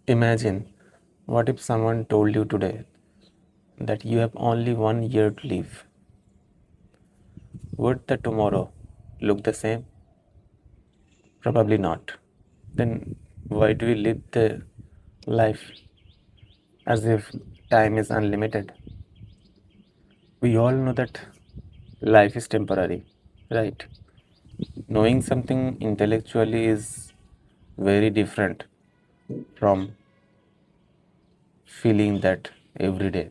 Imagine, what if someone told you today that you have only 1 year to live? Would the tomorrow look the same? Probably not. Then why do we live the life as if time is unlimited? We all know that life is temporary, right? Knowing something intellectually is very different from feeling that every day.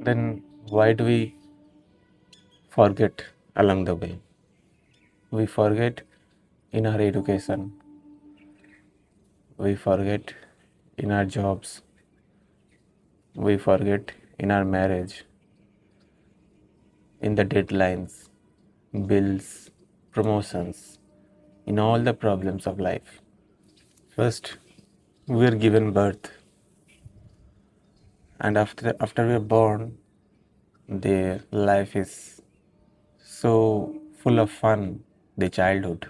Then why do we forget along the way? We forget in our education, we forget in our jobs, we forget in our marriage, in the deadlines, bills, promotions, in all the problems of life. First, we are given birth, and after we are born, their life is so full of fun. The childhood,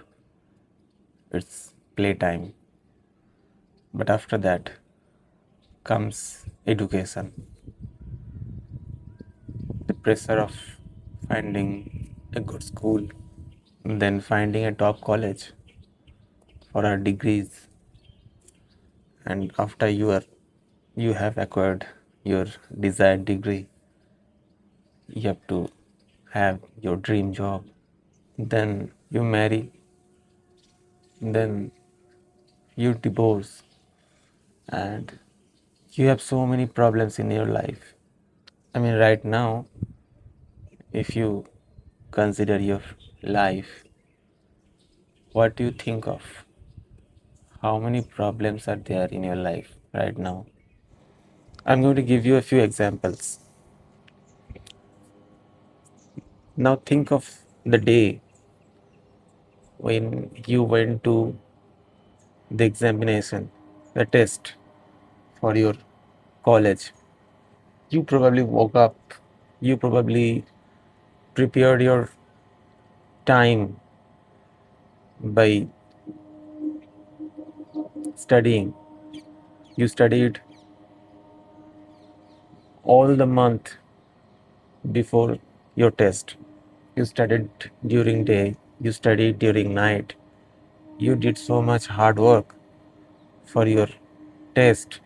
it's playtime. But after that comes education, the pressure of finding a good school, then finding a top college for our degrees, and after you have acquired your desired degree, you have to have your dream job. Then you marry, then you divorce, and you have so many problems in your life. I mean, right now, if you consider your life, what do you think of? How many problems are there in your life right now? I'm going to give you a few examples. Now, think of the day when you went to the examination, the test for your college. You probably woke up, you probably prepared your time by studying. You studied all the month before your test. You studied during day, you studied during night. You did so much hard work for your test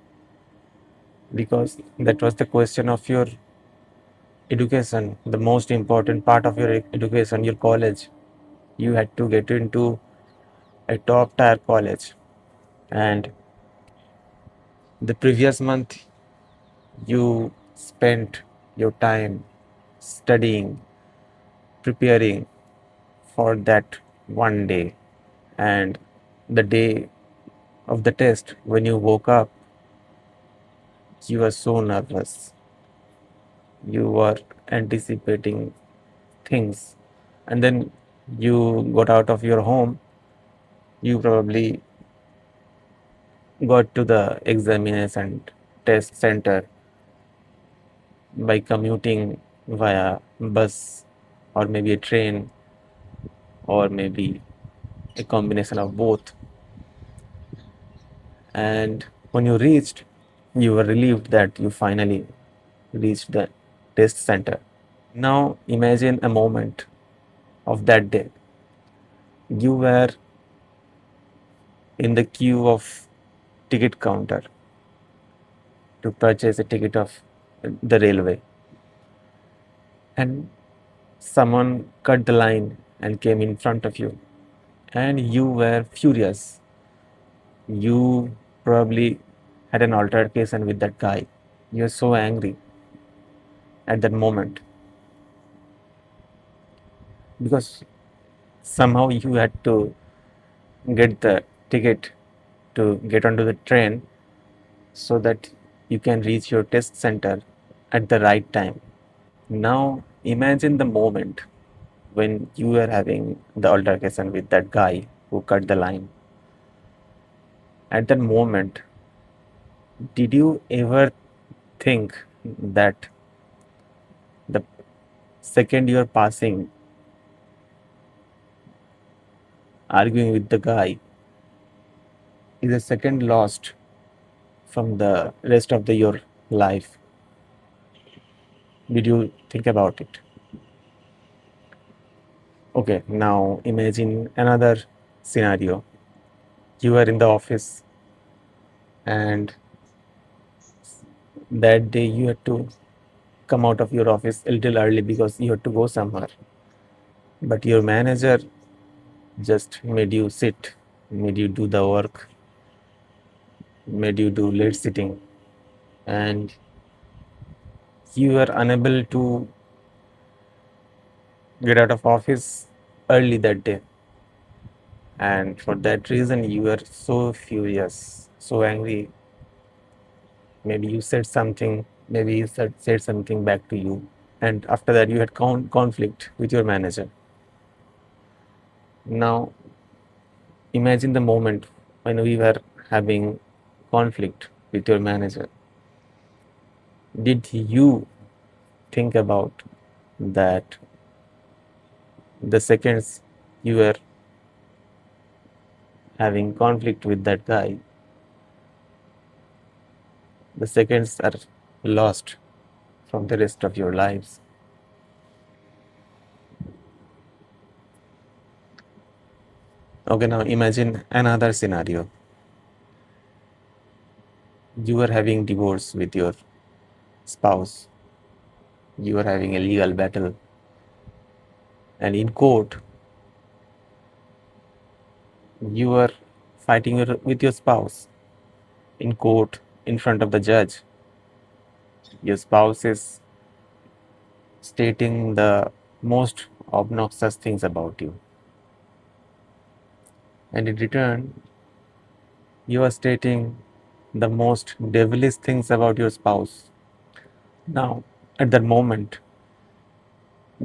because that was the question of your education, the most important part of your education, your college. You had to get into a top tier college, and the previous month you spent your time studying, preparing for that one day. And the day of the test, when you woke up, you were so nervous. You were anticipating things. And then you got out of your home, you probably got to the examination test center by commuting via bus or maybe a train or maybe a combination of both. And when you reached, you were relieved that you finally reached the test center. Now imagine a moment of that day. You were in the queue of ticket counter to purchase a ticket of the railway, and someone cut the line and came in front of you, and you were furious. You probably had an altercation with that guy. You're so angry at that moment because somehow you had to get the ticket to get onto the train so that you can reach your test center at the right time. Now imagine the moment when you were having the altercation with that guy who cut the line. At that moment, did you ever think that the second you're passing, arguing with the guy, is a second lost from the rest of your life. Did you think about it? Okay, now imagine another scenario. You are in the office, and that day you had to come out of your office a little early because you had to go somewhere. But your manager just made you sit, made you do the work, made you do late sitting, and you were unable to get out of office early that day. And for that reason, you were so furious, so angry. Maybe you said something, maybe he said something back to you. And after that, you had conflict with your manager. Now, imagine the moment when we were having conflict with your manager. Did you think about that the seconds you were having conflict with that guy, the seconds are lost from the rest of your lives? Okay, now imagine another scenario. You are having divorce with your spouse. You are having a legal battle, and in court, you are fighting with your spouse. In court, in front of the judge, your spouse is stating the most obnoxious things about you. And in return, you are stating the most devilish things about your spouse. Now, at that moment,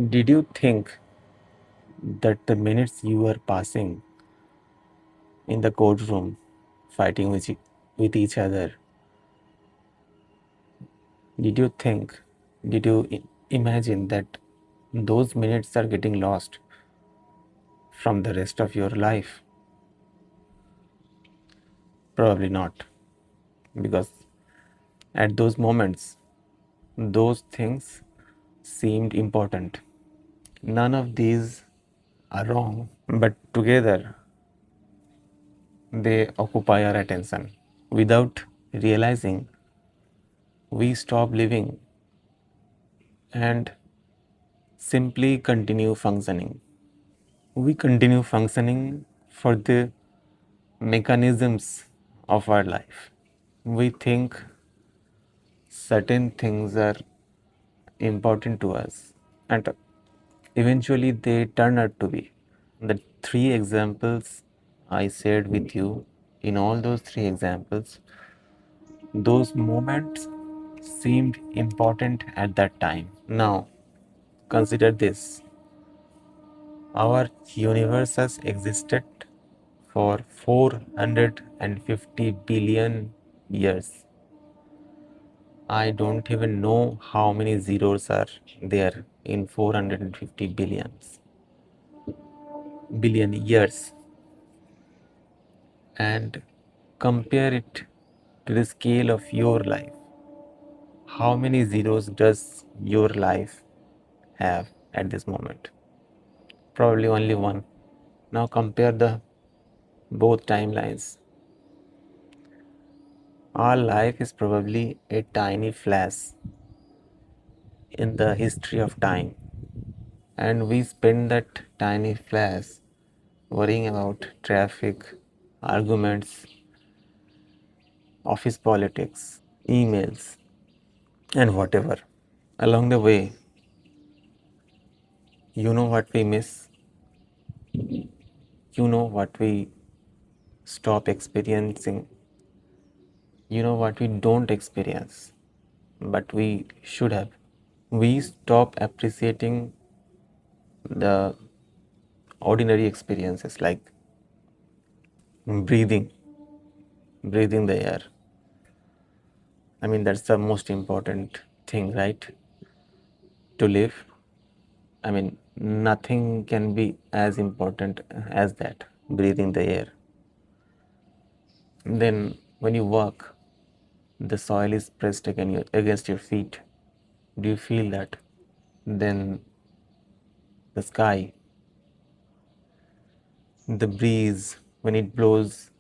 did you think that the minutes you were passing in the courtroom fighting with each other, did you think, did you imagine that those minutes are getting lost from the rest of your life? Probably not, because at those moments, those things seemed important. None of these are wrong, but together they occupy our attention. Without realizing, we stop living and simply continue functioning. We continue functioning for the mechanisms of our life. We think certain things are important to us, and eventually they turn out to be. The three examples I shared with you, in all those three examples, those moments seemed important at that time. Now, consider this: our universe has existed for 450 billion years. I don't even know how many zeros are there in 450 billion years, and compare it to the scale of your life. How many zeros does your life have at this moment? Probably only one. Now compare the both timelines. Our life is probably a tiny flash in the history of time, and we spend that tiny flash worrying about traffic, arguments, office politics, emails, and whatever. Along the way, you know what we miss, you know what we stop experiencing, you know what we don't experience, but we should have. We stop appreciating the ordinary experiences like breathing, breathing the air. I mean, that's the most important thing, right? To live. I mean, nothing can be as important as that, breathing the air. Then, when you walk, the soil is pressed against your feet. Do you feel that? Then, the sky, the breeze, when it blows,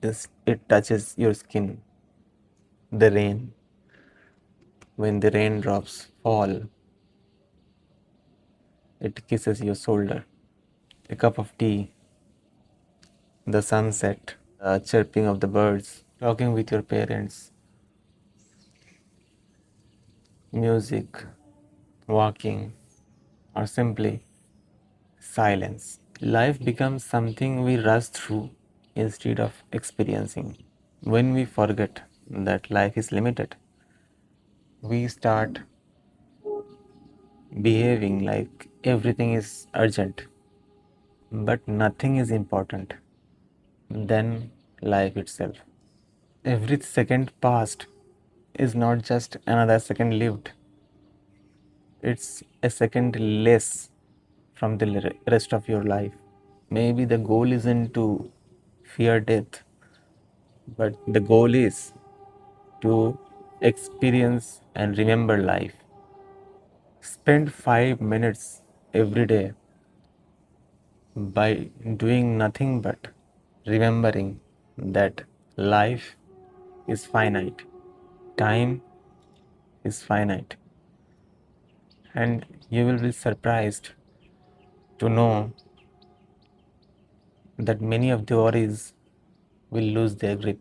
it touches your skin. The rain, when the raindrops fall, it kisses your shoulder. A cup of tea, the sunset, the chirping of the birds, talking with your parents, music, walking, or simply silence. Life becomes something we rush through instead of experiencing. When we forget that life is limited, we start behaving like everything is urgent, but nothing is important than life itself. Every second passed is not just another second lived, it's a second less from the rest of your life. Maybe the goal isn't to fear death, but the goal is to experience and remember life. Spend 5 minutes every day by doing nothing but remembering that life is finite, time is finite, and you will be surprised to know that many of the worries will lose their grip.